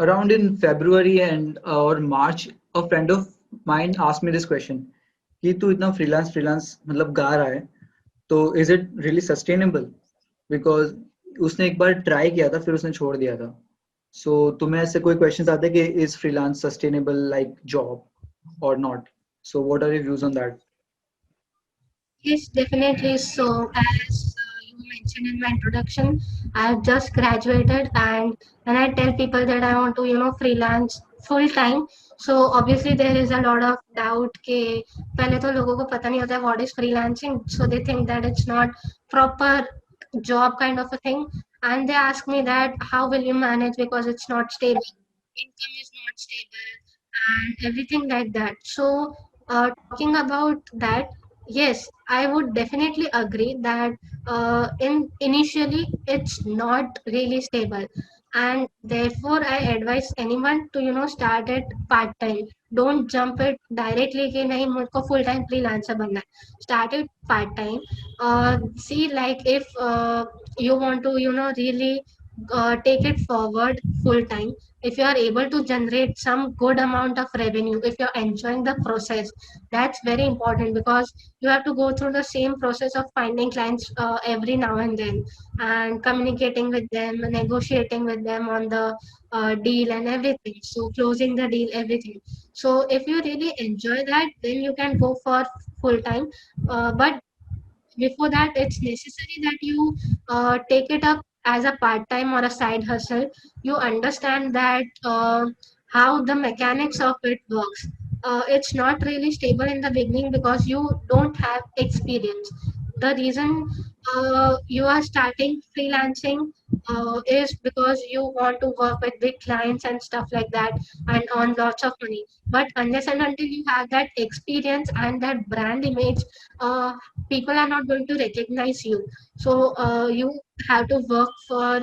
around in February and or March, a friend of mine asked me this question कि तू इतना freelance मतलब गा रहा है तो is it really sustainable? Because उसने एक बार ट्राई किया था फिर उसने छोड़ दिया था. So तुम्हें ऐसे कोई questions आते हैं कि is freelance sustainable like job or not? So what are your views on that? Yes, definitely. So, as you mentioned in my introduction, I have just graduated, and when I tell people that I want to, freelance full time, so obviously there is a lot of doubt कि पहले तो लोगों को पता नहीं होता what is freelancing, so they think that it's not proper job kind of a thing, and they ask me that how will you manage because it's not stable, income is not stable, and everything like that. So, talking about that, yes, I would definitely agree that in initially it's not really stable, and therefore I advise anyone to start it part time. Don't jump it directly कि नहीं मुझको full time freelancer बनना है. Start it part time. See, like if you want to really take it forward full time, if you are able to generate some good amount of revenue, if you're enjoying the process, that's very important because you have to go through the same process of finding clients every now and then, and communicating with them, negotiating with them on the deal and everything, so closing the deal, everything. So if you really enjoy that, then you can go for full time, but before that it's necessary that you take it up as a part time or a side hustle. You understand that how the mechanics of it works. It's not really stable in the beginning because you don't have experience. The reason you are starting freelancing is because you want to work with big clients and stuff like that and earn lots of money, but unless and until you have that experience and that brand image, uh, people are not going to recognize you. So you have to work for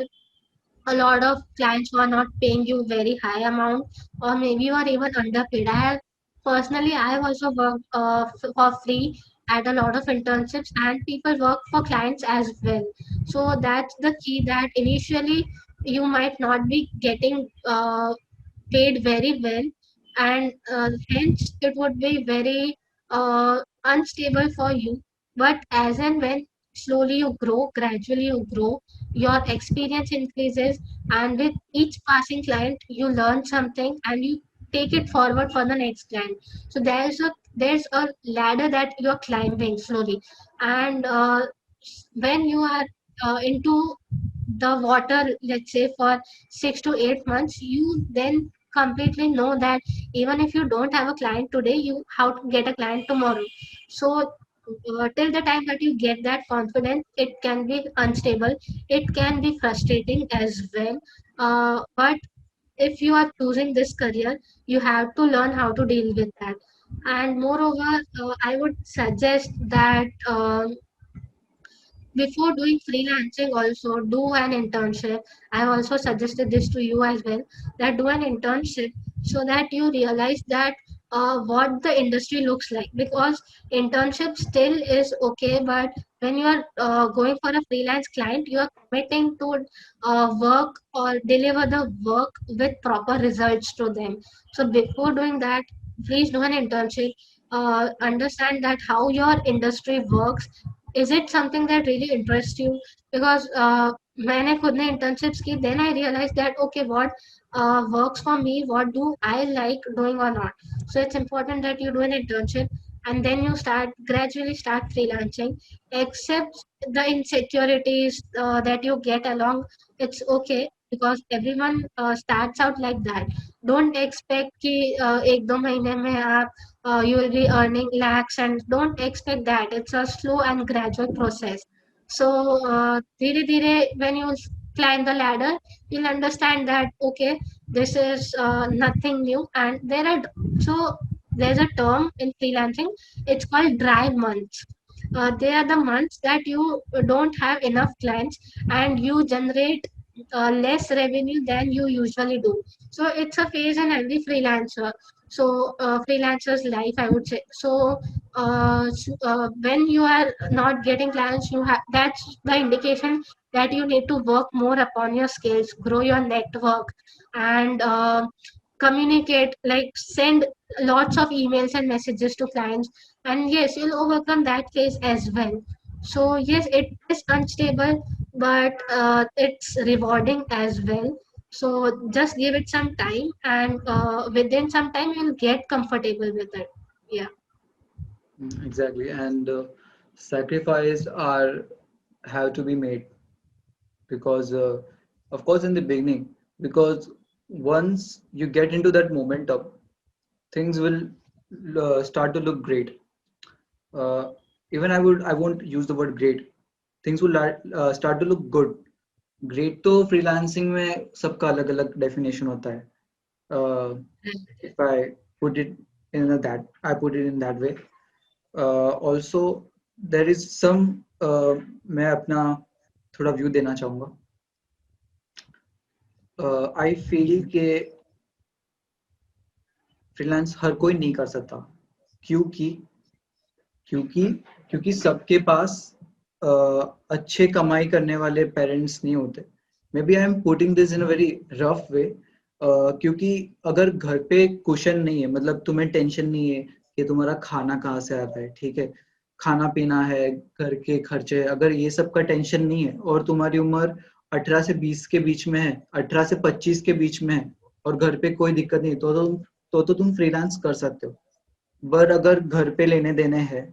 a lot of clients who are not paying you very high amount, or maybe you are even underpaid. I have also worked for free at a lot of internships, and people work for clients as well. So that's the key, that initially you might not be getting paid very well, and hence it would be very unstable for you. But as and when slowly you grow, gradually you grow, your experience increases, and with each passing client you learn something and you take it forward for the next client. So there's a ladder that you're climbing slowly, and when you are into the water, let's say for 6 to 8 months, you then completely know that even if you don't have a client today, you how to get a client tomorrow. So till the time that you get that confidence, it can be unstable, it can be frustrating as well, but if you are choosing this career, you have to learn how to deal with that. And moreover, I would suggest that before doing freelancing, also do an internship. I also suggested this to you as well, that do an internship so that you realize that what the industry looks like, because internship still is okay, but when you are going for a freelance client, you are committing to work or deliver the work with proper results to them. So before doing that, please do an internship. Understand that how your industry works. Is it something that really interests you? Because मैंने खुद ने internships की, then I realized that okay, what works for me, what do I like doing or not. So it's important that you do an internship, and then you gradually start freelancing. Accept the insecurities that you get along. It's okay because everyone starts out like that. Don't expect कि एक दो महीने में आप you will be earning lakhs, and don't expect that. It's a slow and gradual process. So धीरे धीरे when you climb the ladder, you'll understand that okay, this is nothing new, and so there's a term in freelancing, it's called dry months. They are the months that you don't have enough clients and you generate less revenue than you usually do. So it's a phase in every freelancer, so freelancer's life, I would say. So when you are not getting clients, you have, that's the indication that you need to work more upon your skills, grow your network, and communicate, like send lots of emails and messages to clients, and yes, you'll overcome that phase as well. So yes, it is unstable, but it's rewarding as well. So just give it some time, and within some time you'll get comfortable with it. Yeah. Exactly, and sacrifice are have to be made because, of course, in the beginning, because once you get into that momentum, things will start to look great. Uh, Even I won't use the word great. Things will start to look good. Great तो freelancing में सबका अलग अलग definition होता है. If I put it I put it in that way. Also, there is some मैं अपना थोड़ा व्यू देना चाहूँगा. I feel कि freelance हर कोई नहीं कर सकता, क्योंकि क्योंकि क्योंकि सबके पास अच्छे कमाई करने वाले पेरेंट्स नहीं होते. Maybe I am putting this in a very rough way, क्योंकि अगर घर पे कुशन नहीं है, मतलब तुम्हें टेंशन नहीं है कि तुम्हारा खाना कहाँ से आता है, ठीक है, खाना पीना है, घर के खर्चे, अगर ये सब का टेंशन नहीं है और तुम्हारी उम्र 18 से 20 के बीच में है, 18 से 25 के बीच में है, और घर पे कोई दिक्कत नहीं, तो तुम फ्रीलांस कर सकते हो. पर अगर घर पे लेने देने हैं,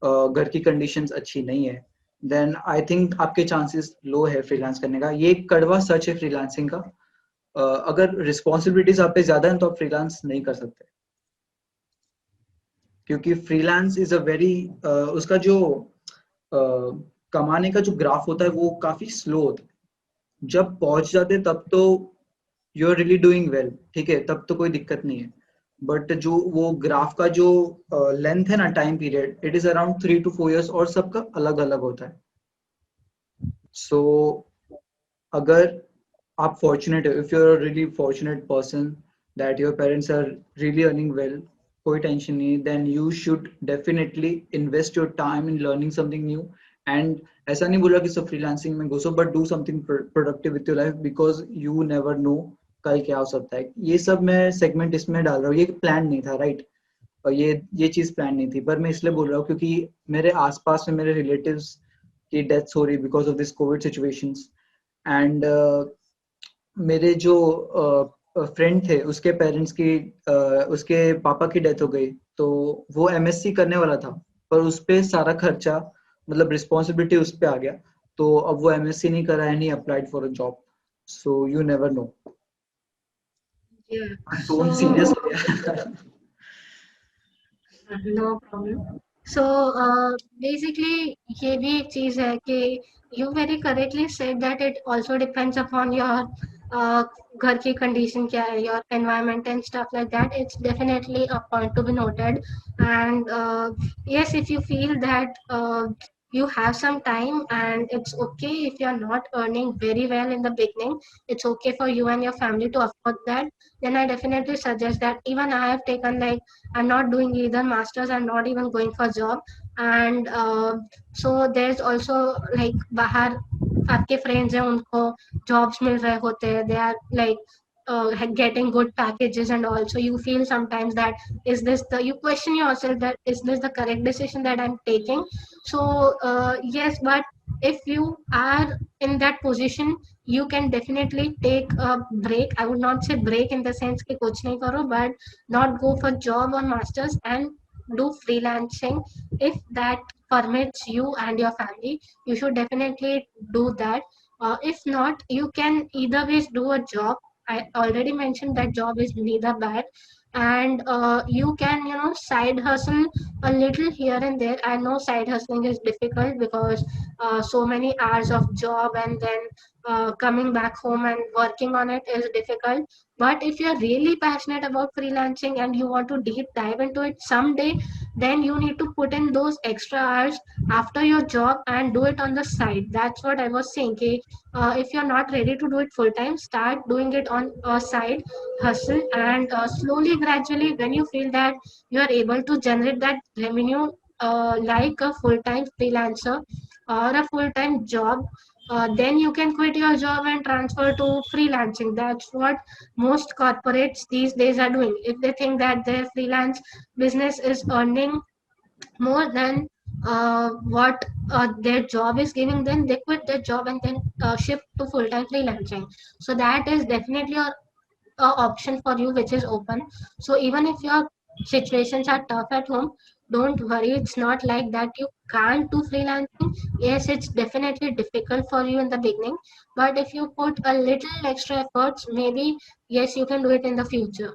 घर की कंडीशंस अच्छी नहीं है, देन आई थिंक आपके चांसेस लो है फ्रीलांस करने का. ये एक कड़वा सच है फ्रीलांसिंग का. अगर रिस्पॉन्सिबिलिटीज आप पे ज्यादा है तो आप फ्रीलांस नहीं कर सकते, क्योंकि फ्रीलांस इज अ वेरी उसका जो कमाने का जो ग्राफ होता है वो काफी स्लो होता है. जब पहुंच जाते तब तो you are really doing well, ठीक है, तब तो कोई दिक्कत नहीं है. बट जो वो ग्राफ का जो लेंथ है ना, time period, it is around 3 to 4 years, और सबका अलग अलग होता है. सो अगर आप फॉर्चुनेट हो, if you are really fortunate person that your parents are really earning well, कोई टेंशन नहीं, then you should definitely invest your time in learning something new. And ऐसा नहीं बोला कि सब फ्रीलांसिंग में घुसो, but do something productive with your life, because you never know कल क्या हो सकता है. ये सब मैं सेगमेंट इसमें डाल रहा हूँ, ये प्लान नहीं था, राइट. और ये चीज प्लान नहीं थी, पर मैं इसलिए बोल रहा हूँ क्योंकि मेरे आसपास में मेरे रिलेटिव्स की डेथ्स हो रही because of this Covid situations. And मेरे जो फ्रेंड थे, उसके पेरेंट्स की उसके पापा की डेथ हो गई, तो वो एमएससी करने वाला था, पर उस पे सारा खर्चा, मतलब रिस्पॉन्सिबिलिटी उस पे आ गया. तो अब वो एमएससी नहीं कर रहा है, नहीं applied for a job. So you never no. Yeah. Tone So serious हो गया. no problem. So basically, ये भी एक चीज है कि you very correctly said that it also depends upon your uh, घर की condition क्या है, your environment and stuff like that. It's definitely a point to be noted. And yes, if you feel that you have some time and it's okay if you're not earning very well in the beginning, it's okay for you and your family to afford that, then I definitely suggest that. Even I have taken, like, I'm not doing either masters, I'm not even going for job, and so there's also, like, बाहर आपके friends हैं उनको jobs मिल रहे होते हैं, they are like getting good packages, and also you feel sometimes that is this the, you question yourself that is this the correct decision that I'm taking. So yes, but if you are in that position, you can definitely take a break. I would not say break in the sense कि कुछ नहीं करो, but not go for job or masters and do freelancing. If that permits you and your family, you should definitely do that. If not, you can either ways do a job. I already mentioned that job is neither bad, and you can, side hustle a little here and there. I know side hustling is difficult because so many hours of job, and then coming back home and working on it is difficult. But if you're really passionate about freelancing and you want to deep dive into it someday, then you need to put in those extra hours after your job and do it on the side. That's what I was saying. Okay? If you're not ready to do it full time, start doing it on a side hustle, and slowly, gradually, when you feel that you are able to generate that revenue like a full time freelancer or a full time job, then you can quit your job and transfer to freelancing. That's what most corporates these days are doing. If they think that their freelance business is earning more than what their job is giving, then they quit their job and then shift to full-time freelancing. So that is definitely a option for you which is open. So even if your situations are tough at home, don't worry, it's not like that you can't do freelancing. Yes, it's definitely difficult for you in the beginning, but if you put a little extra efforts, maybe yes, you can do it in the future.